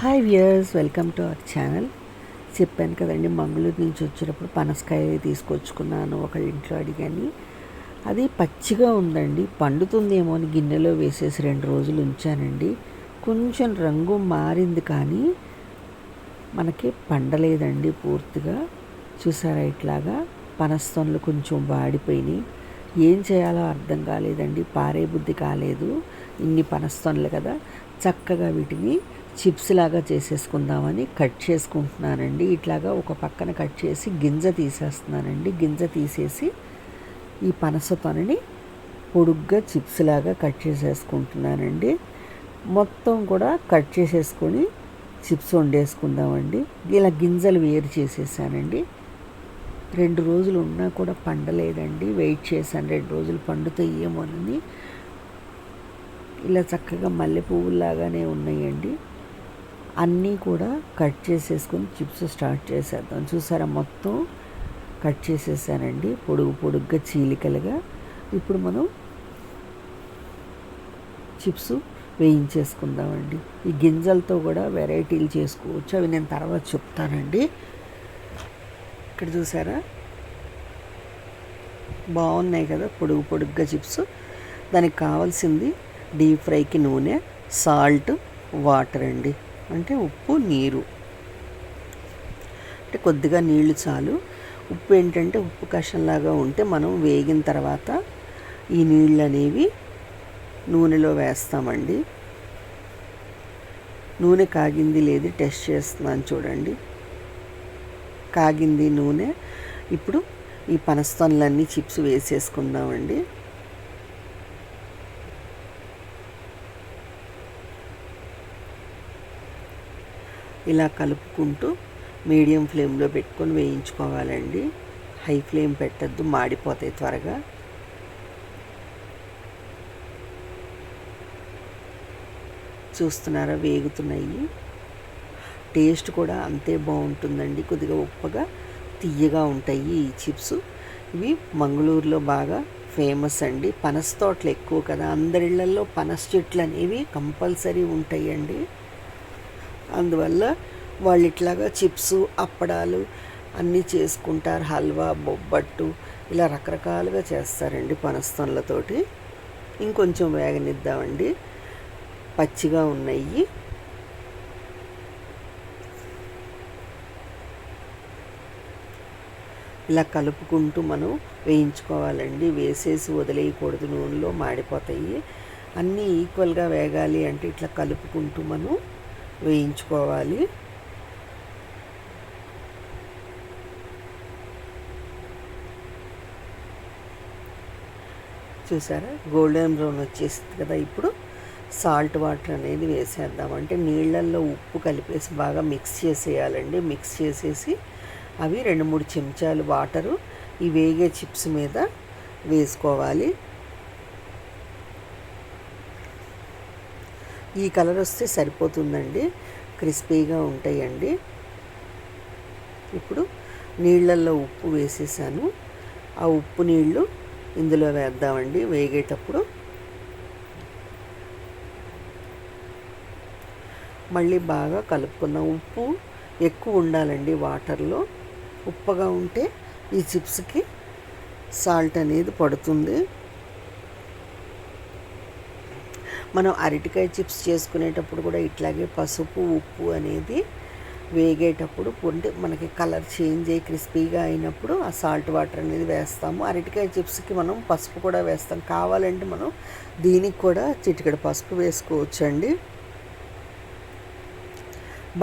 Hi viewers, welcome to our channel. చెప్పాను కదండి, మంగళూరు నుంచి వచ్చేటప్పుడు పనసకాయ తీసుకొచ్చుకున్నాను. ఒకళ్ళ ఇంట్లో అడిగాని, అది పచ్చిగా ఉందండి. పండుతుందేమో అని గిన్నెలో వేసేసి 2 రోజులు ఉంచానండి. కొంచెం రంగు మారింది, కానీ మనకి పండలేదండి పూర్తిగా. చూసారా, ఇట్లాగా పనస్తోన్లు కొంచెం వాడిపోయినాయి. ఏం చేయాలో అర్థం కాలేదండి, పారే బుద్ధి కాలేదు. ఇన్ని పనస్తోన్లు కదా, చక్కగా వీటిని చిప్స్ లాగా చేసేసుకుందామని కట్ చేసుకుంటున్నానండి. ఇట్లాగా ఒక పక్కన కట్ చేసి గింజ తీసేస్తున్నానండి. గింజ తీసేసి ఈ పనసతోని పొడుగ్గా చిప్స్ లాగా కట్ చేసేసుకుంటున్నానండి. మొత్తం కూడా కట్ చేసేసుకొని చిప్స్ వండేసుకుందామండి. ఇలా గింజలు వేరు చేసేసానండి. 2 రోజులు ఉన్నా కూడా పండలేదండి. వెయిట్ చేశాను 2 రోజులు పండుతాయేమోనని. ఇలా చక్కగా మల్లె పువ్వులాగానే ఉన్నాయండి. అన్నీ కూడా కట్ చేసేసుకొని చిప్స్ స్టార్ట్ చేసేద్దాం. చూసారా, మొత్తం కట్ చేసేసానండి పొడుగ్గా చీలికలుగా. ఇప్పుడు మనం చిప్స్ వేయించేసుకుందామండి. ఈ గింజలతో కూడా వెరైటీలు చేసుకోవచ్చు, అవి నేను తర్వాత చెప్తానండి. ఇక్కడ చూసారా, బాగున్నాయి కదా పొడుగ్గా చిప్స్. దానికి కావాల్సింది డీప్ ఫ్రైకి నూనె, సాల్ట్, వాటర్ అండి. అంటే ఉప్పు, నీరు. అంటే కొద్దిగా నీళ్లు చాలు. ఉప్పు ఏంటంటే ఉప్పు కషంలాగా ఉంటే మనం వేగిన తర్వాత ఈ నీళ్ళు అనేవి నూనెలో వేస్తామండి. నూనె కాగింది లేదు టెస్ట్ చేస్తున్నాను చూడండి. కాగింది నూనె. ఇప్పుడు ఈ పనస్తోన్లన్నీ చిప్స్ వేసేసుకుందామండి. ఇలా కలుపుకుంటూ మీడియం ఫ్లేమ్లో పెట్టుకొని వేయించుకోవాలండి. హై ఫ్లేమ్ పెట్టద్దు, మాడిపోతాయి త్వరగా. చూస్తున్నారా, వేగుతున్నాయి. టేస్ట్ కూడా అంతే బాగుంటుందండి. కొద్దిగా ఉప్పగా తియ్యగా ఉంటాయి ఈ చిప్స్. ఇవి మంగళూరులో బాగా ఫేమస్ అండి. పనస తోటలు ఎక్కువ కదా, అందరిళ్లల్లో పనస చెట్లు అనేవి కంపల్సరీ ఉంటాయండి. అందువల్ల వాళ్ళు ఇట్లాగా చిప్స్, అప్పడాలు అన్నీ చేసుకుంటారు. హల్వా, బొబ్బట్టు ఇలా రకరకాలుగా చేస్తారండి పనస్తోన్లతోటి. ఇంకొంచెం వేగనిద్దామండి, పచ్చిగా ఉన్నాయి. ఇలా కలుపుకుంటూ మనం వేయించుకోవాలండి. వేసేసి వదిలేయకూడదు, నూనెలో మాడిపోతాయి. అన్నీ ఈక్వల్గా వేగాలి అంటే ఇట్లా కలుపుకుంటూ మనం వేయించుకోవాలి. చూసారా, గోల్డెన్ బ్రౌన్ వచ్చేసింది కదా. ఇప్పుడు సాల్ట్ వాటర్ అనేది వేసేద్దాం. అంటే నీళ్ళల్లో ఉప్పు కలిపేసి బాగా మిక్స్ చేసేయాలండి. మిక్స్ చేసేసి అవి 2-3 చెంచాలు వాటరు ఈ వేగే చిప్స్ మీద వేసుకోవాలి. ఈ కలర్ వస్తే సరిపోతుందండి, క్రిస్పీగా ఉంటాయండి. ఇప్పుడు నీళ్ళల్లో ఉప్పు వేసేసాను. ఆ ఉప్పు నీళ్ళు ఇందులో వేద్దామండి వేగేటప్పుడు. మళ్ళీ బాగా కలుపుకుందాం. ఉప్పు ఎక్కువ ఉండాలండి వాటర్లో. ఉప్పగా ఉంటే ఈ చిప్స్కి సాల్ట్ అనేది పడుతుంది. మనం అరటికాయ చిప్స్ చేసుకునేటప్పుడు కూడా ఇట్లాగే పసుపు, ఉప్పు అనేది వేగేటప్పుడు అంటే మనకి కలర్ చేంజ్ అయ్యి క్రిస్పీగా అయినప్పుడు ఆ సాల్ట్ వాటర్ అనేది వేస్తాము. అరటికాయ చిప్స్కి మనం పసుపు కూడా వేస్తాం. కావాలంటే మనం దీనికి కూడా చిటికెడు పసుపు వేసుకోవచ్చండి.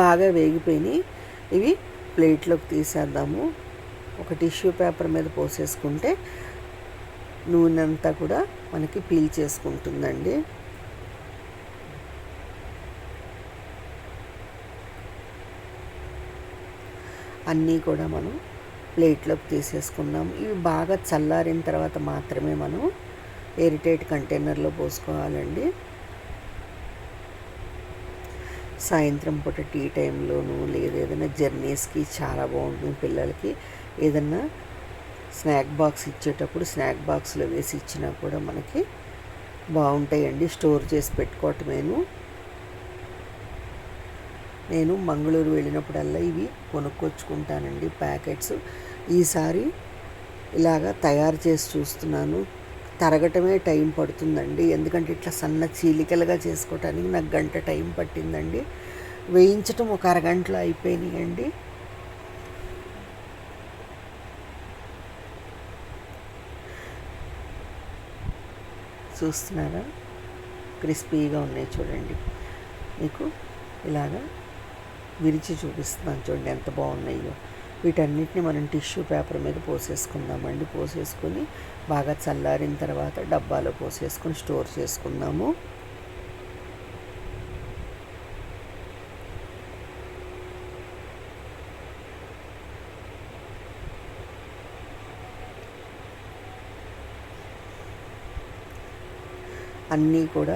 బాగా వేగిపోయినాయి. ఇవి ప్లేట్లోకి తీసేద్దాము. ఒక టిష్యూ పేపర్ మీద పోసేసుకుంటే నూనె అంతా కూడా మనకి పీల్చేసుకుంటుందండి. అన్నీ కూడా మనం ప్లేట్లోకి తీసేసుకుందాం. ఇవి బాగా చల్లారిన తర్వాత మాత్రమే మనం ఎయిర్టైట్ కంటైనర్లో పోసుకోవాలండి. సాయంత్రం పూట టీ టైంలోనూ లేదా ఏదైనా జర్నీస్కి చాలా బాగుంటుంది. పిల్లలకి ఏదన్నా స్నాక్ బాక్స్ ఇచ్చేటప్పుడు స్నాక్ బాక్స్లో వేసి ఇచ్చినా కూడా మనకి బాగుంటాయండి. స్టోర్ చేసి పెట్టుకోవటమేను. నేను మంగళూరు వెళ్ళినప్పుడల్లా ఇవి కొనుక్కొచ్చుకుంటానండి ప్యాకెట్స్. ఈసారి ఇలాగా తయారు చేసి చూస్తున్నాను. తరగటమే టైం పడుతుందండి, ఎందుకంటే ఇట్లా సన్న చీలికలుగా చేసుకోవటానికి నాకు గంట టైం పట్టిందండి. వేయించటం ఒక అరగంటలో అయిపోయినాయండి. చూస్తున్నారా, క్రిస్పీగా ఉన్నాయి చూడండి. మీకు ఇలాగా విరిచి చూపిస్తున్నాను చూడండి ఎంత బాగున్నాయో. వీటన్నిటిని మనం టిష్యూ పేపర్ మీద పోసేసుకుందామండి. పోసేసుకొని బాగా చల్లారిన తర్వాత డబ్బాలో పోసేసుకొని స్టోర్ చేసుకుందాము. అన్నీ కూడా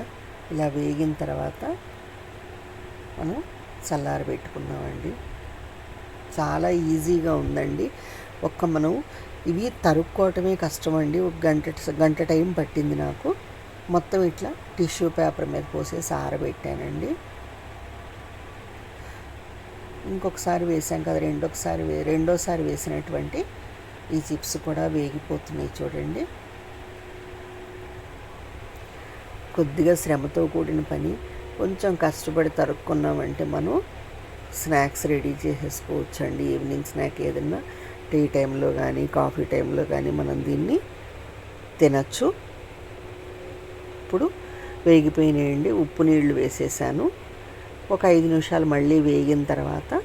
ఇలా వేగిన తర్వాత మనం చల్లారబెట్టుకుందామండి. చాలా ఈజీగా ఉందండి. మనం ఇవి తరుక్కోవటమే కష్టమండి. ఒక గంట టైం పట్టింది నాకు. మొత్తం ఇట్లా టిష్యూ పేపర్ మీద పోసేసి ఆరబెట్టానండి. ఇంకొకసారి వేసాం కదా, రెండోసారి వేసినటువంటి ఈ చిప్స్ కూడా వేగిపోతున్నాయి చూడండి. కొద్దిగా శ్రమతో కూడిన పని, కొంచెం కష్టపడి తరుక్కున్నామంటే మనం స్నాక్స్ రెడీ చేసేసుకోవచ్చండి. ఈవినింగ్ స్నాక్ ఏదన్నా టీ టైంలో కానీ కాఫీ టైంలో కానీ మనం దీన్ని తినచ్చు. ఇప్పుడు వేగిపోయినాయండి. ఉప్పు నీళ్లు వేసేసాను. ఒక 5 నిమిషాలు మళ్ళీ వేగిన తర్వాత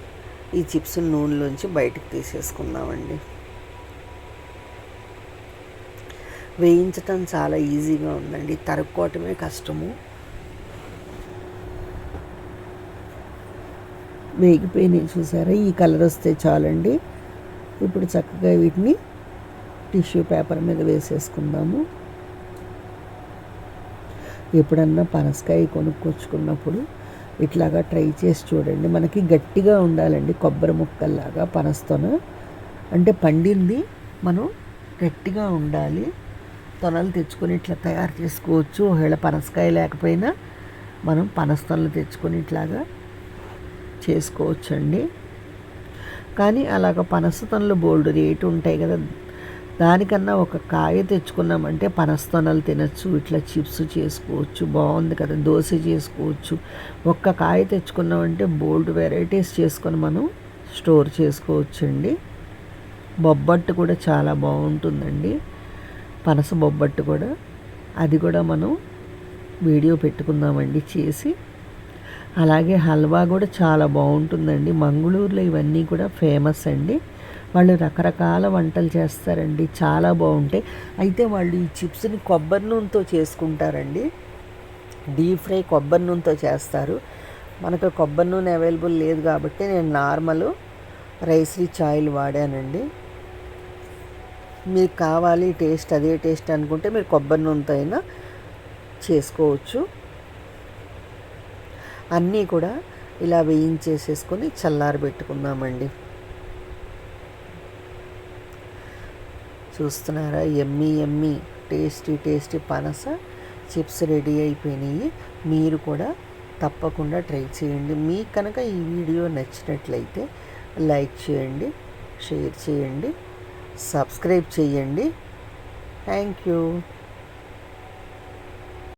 ఈ చిప్స్ నూనెలోంచి బయటకు తీసేసుకుందామండి. వేయించటం చాలా ఈజీగా ఉందండి, తరుక్కోవటమే కష్టము. వేగిపోయినాయి చూసారా, ఈ కలర్ వస్తే చాలండి. ఇప్పుడు చక్కగా వీటిని టిష్యూ పేపర్ మీద వేసేసుకుందాము. ఎప్పుడన్నా పనసకాయ కొనుక్కొచ్చుకున్నప్పుడు ఇట్లాగా ట్రై చేసి చూడండి. మనకి గట్టిగా ఉండాలండి, కొబ్బరి ముక్కల్లాగా పనస్తోన, అంటే పండింది మనం గట్టిగా ఉండాలి. తొనలు తెచ్చుకొని ఇట్లా తయారు చేసుకోవచ్చు. ఒకవేళ పనసకాయ లేకపోయినా మనం పనస్తొనలు తెచ్చుకొని ఇట్లాగా చేసుకోవచ్చండి. కానీ అలాగ పనసతొనలు బోల్డ్ రేటు ఉంటాయి కదా, దానికన్నా ఒక కాయ తెచ్చుకున్నామంటే పనస్తొనలు తినచ్చు. ఇట్లా చిప్స్ చేసుకోవచ్చు, బాగుంది కదా, దోశ చేసుకోవచ్చు. ఒక్క కాయ తెచ్చుకున్నామంటే బోల్డ్ వెరైటీస్ చేసుకొని మనం స్టోర్ చేసుకోవచ్చండి. బొబ్బట్టు కూడా చాలా బాగుంటుందండి, పనస బొబ్బట్టు కూడా. అది కూడా మనం వీడియో పెట్టుకుందామండి చేసి. అలాగే హల్వా కూడా చాలా బాగుంటుందండి. మంగళూరులో ఇవన్నీ కూడా ఫేమస్ అండి. వాళ్ళు రకరకాల వంటలు చేస్తారండి, చాలా బాగుంటాయి. అయితే వాళ్ళు ఈ చిప్స్ని కొబ్బరి నూనెతో చేసుకుంటారండి. డీప్ ఫ్రై కొబ్బరి నూనెతో చేస్తారు. మనకు కొబ్బరి నూనె అవైలబుల్ లేదు కాబట్టి నేను నార్మల్ రైస్ రిచ్ ఆయిల్ వాడానండి. మీకు కావాలి టేస్ట్ అదే టేస్ట్ అనుకుంటే మీరు కొబ్బరి నూనెతో అయినా చేసుకోవచ్చు. అన్నీ కూడా ఇలా వేయించేసేసుకొని చల్లారబెట్టుకుందామండి. చూస్తున్నారా, ఎమ్మీ ఎమ్మీ టేస్టీ పనస చిప్స్ రెడీ అయిపోయినాయి. మీరు కూడా తప్పకుండా ట్రై చేయండి. మీకు కనుక ఈ వీడియో నచ్చినట్లయితే లైక్ చేయండి, షేర్ చేయండి, సబ్స్క్రైబ్ చేయండి. Thank you.